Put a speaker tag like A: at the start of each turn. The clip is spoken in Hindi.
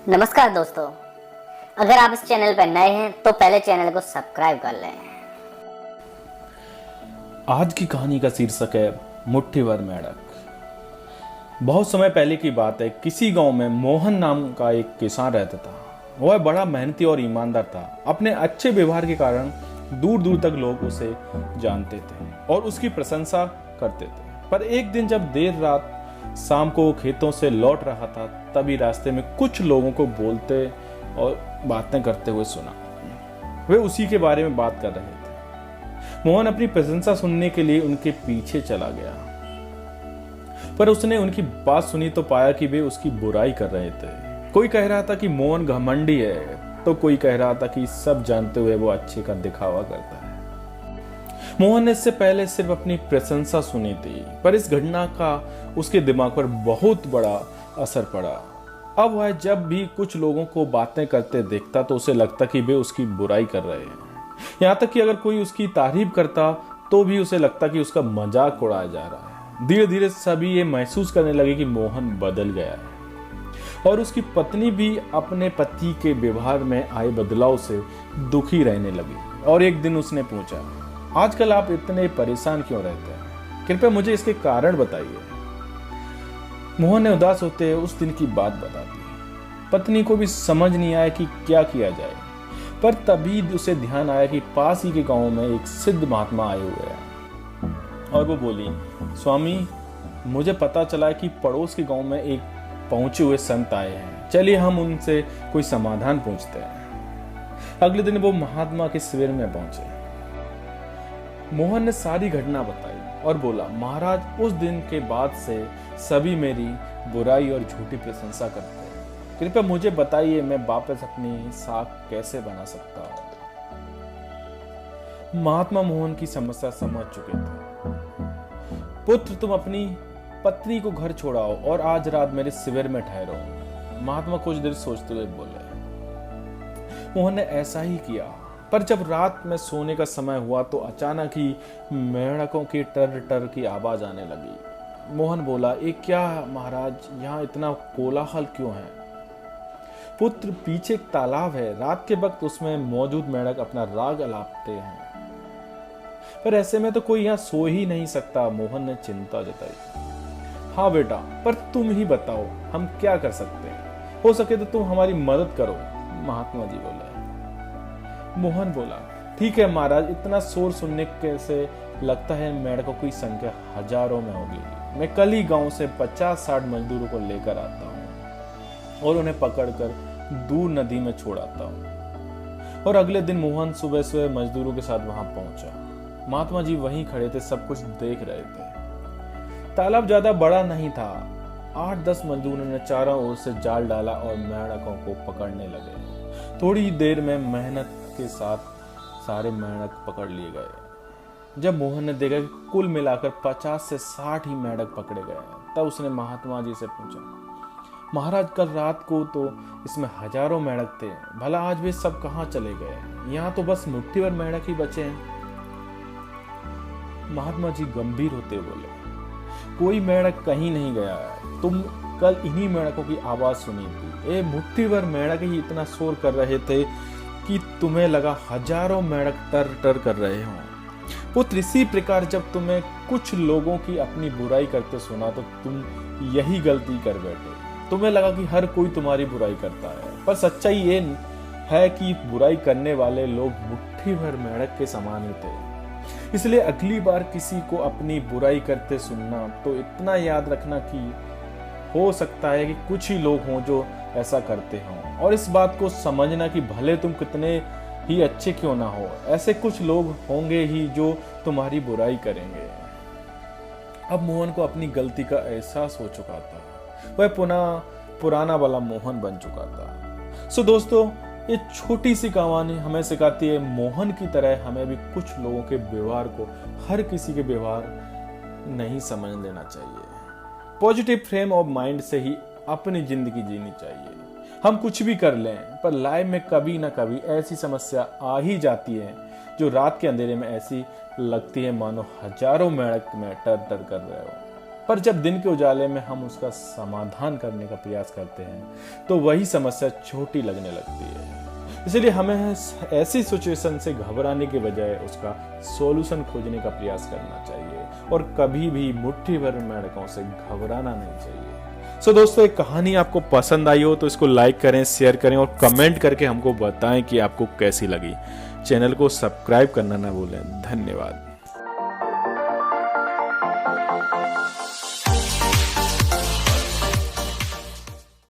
A: नमस्कार दोस्तों, अगर आप इस चैनल पर नए हैं तो पहले चैनल को सब्सक्राइब कर लें।
B: आज की कहानी का शीर्षक है मुट्ठी भर मेंढक। बहुत समय पहले की बात है। किसी गांव में मोहन नाम का एक किसान रहता था। वह बड़ा मेहनती और ईमानदार था। अपने अच्छे व्यवहार के कारण दूर दूर तक लोग उसे जानते थे और उसकी प्रशंसा करते थे। पर एक दिन जब देर रात शाम को खेतों से लौट रहा था, तभी रास्ते में कुछ लोगों को बोलते और बातें करते हुए सुना। वे उसी के बारे में बात कर रहे थे। मोहन अपनी प्रशंसा सुनने के लिए उनके पीछे चला गया, पर उसने उनकी बात सुनी तो पाया कि वे उसकी बुराई कर रहे थे। कोई कह रहा था कि मोहन घमंडी है, तो कोई कह रहा था कि सब जानते हुए वो अच्छे का दिखावा करता है। मोहन ने इससे पहले सिर्फ अपनी प्रशंसा सुनी थी, पर इस घटना का उसके दिमाग पर बहुत बड़ा असर पड़ा। अब वह जब भी कुछ लोगों को बातें करते देखता तो उसे लगता कि वे उसकी बुराई कर रहे हैं। यहाँ तक कि अगर कोई उसकी तारीफ करता तो भी उसे लगता कि उसका मजाक उड़ाया जा रहा है। धीरे धीरे सभी ये महसूस करने लगे कि मोहन बदल गया है और उसकी पत्नी भी अपने पति के व्यवहार में आए बदलाव से दुखी रहने लगी। और एक दिन उसने पूछा, आजकल आप इतने परेशान क्यों रहते हैं? कृपया मुझे इसके कारण बताइए। मोहन ने उदास होते हुए उस दिन की बात बता दी। पत्नी को भी समझ नहीं आया कि क्या किया जाए, पर तभी उसे ध्यान आया कि पास ही के गांव में एक सिद्ध महात्मा आए हुए हैं। और वो बोली, स्वामी, मुझे पता चला कि पड़ोस के गांव में एक पहुंचे हुए संत आए हैं। चलिए हम उनसे कोई समाधान पूछते हैं। अगले दिन वो महात्मा के शिविर में पहुंचे। मोहन ने सारी घटना बताई और बोला, महाराज, उस दिन के बाद से सभी मेरी बुराई और झूठी प्रशंसा करते हैं। कृपया मुझे बताइए, मैं वापस अपनी साख कैसे बना सकता हूं? महात्मा मोहन की समस्या समझ चुके थे। पुत्र, तुम अपनी पत्नी को घर छोड़ाओ और आज रात मेरे शिविर में ठहरो। महात्मा कुछ देर सोचते हुए बोले। मोहन ने ऐसा ही किया, पर जब रात में सोने का समय हुआ तो अचानक ही मेंढकों की टर टर की आवाज आने लगी। मोहन बोला, एक क्या महाराज, यहाँ इतना कोलाहल क्यों है? पुत्र, पीछे एक तालाब है। रात के वक्त उसमें मौजूद मेंढक अपना राग अलापते हैं, पर ऐसे में तो कोई यहाँ सो ही नहीं सकता। मोहन ने चिंता जताई। हाँ बेटा, पर तुम ही बताओ हम क्या कर सकते हैं? हो सके तो तुम हमारी मदद करो, महात्मा जी बोले। मोहन बोला, ठीक है महाराज, इतना शोर सुनने से लगता है मेंढकों की संख्या हजारों में होगी। मैं कल ही गांव से 50-60 मजदूरों को लेकर आता हूं और उन्हें पकड़कर दूर नदी में छोड़ आता हूं। और अगले दिन मोहन सुबह सुबह मजदूरों के साथ वहां पहुंचा। महात्मा जी वहीं खड़े थे, सब कुछ देख रहे थे। तालाब ज्यादा बड़ा नहीं था। 8-10 मजदूरों ने चारों ओर से जाल डाला और मेंढकों को पकड़ने लगे। थोड़ी देर में मेहनत के साथ सारे मेंढक पकड़ लिए गए। जब मोहन ने देखा कि कुल मिलाकर 50 से 60 ही मेंढक पकड़े गए, तब उसने महात्मा जी से पूछा, महाराज, कल रात को तो इसमें हजारों मेंढक थे, भला आज वे सब कहाँ चले गए? यहाँ तो बस मुट्ठी भर मेंढक ही बचे हैं। महात्मा जी गंभीर होते बोले, कोई मेंढक कहीं नहीं गया है। तुम कल इन्हीं मेंढकों की आवाज सुनी थी। मुट्ठी भर मेंढक ही इतना शोर कर रहे थे कि तुम्हें लगा हजारों मेंढक टर टर कर रहे हों। पुत्र, इसी प्रकार जब तुम्हें कुछ लोगों की अपनी बुराई करते सुना तो तुम यही गलती कर बैठे। तुम्हें लगा कि हर कोई तुम्हारी बुराई करता है, पर सच्चाई ये है कि बुराई करने वाले लोग मुट्ठी भर मेंढक के समान ही थे। इसलिए अगली बार किसी को अपनी बुराई करते सुनना तो इतना याद रखना कि हो सकता है कि कुछ ही लोग हों जो ऐसा करते हों, और इस बात को समझना कि भले तुम कितने ही अच्छे क्यों ना हो, ऐसे कुछ लोग होंगे ही जो तुम्हारी बुराई करेंगे। अब मोहन को अपनी गलती का एहसास हो चुका था। वह पुराना वाला मोहन बन चुका था। सो दोस्तों, ये छोटी सी कहानी हमें सिखाती है, मोहन की तरह हमें भी कुछ लोगों के व्यवहार को हर किसी के व्यवहार नहीं समझ लेना चाहिए। पॉजिटिव फ्रेम ऑफ माइंड से ही अपनी जिंदगी जीनी चाहिए। हम कुछ भी कर लें, पर लाइफ में कभी ना कभी ऐसी समस्या आ ही जाती है जो रात के अंधेरे में ऐसी लगती है मानो हजारों मेंढक में टर टर कर रहे हो। पर जब दिन के उजाले में हम उसका समाधान करने का प्रयास करते हैं तो वही समस्या छोटी लगने लगती है। इसलिए हमें ऐसी सिचुएशन से घबराने के बजाय उसका सॉल्यूशन खोजने का प्रयास करना चाहिए और कभी भी मुट्ठी भर मेंढकों से घबराना नहीं चाहिए। सो दोस्तों, एक कहानी आपको पसंद आई हो तो इसको लाइक करें, शेयर करें और कमेंट करके हमको बताएं कि आपको कैसी लगी। चैनल को सब्सक्राइब करना ना भूलें। धन्यवाद।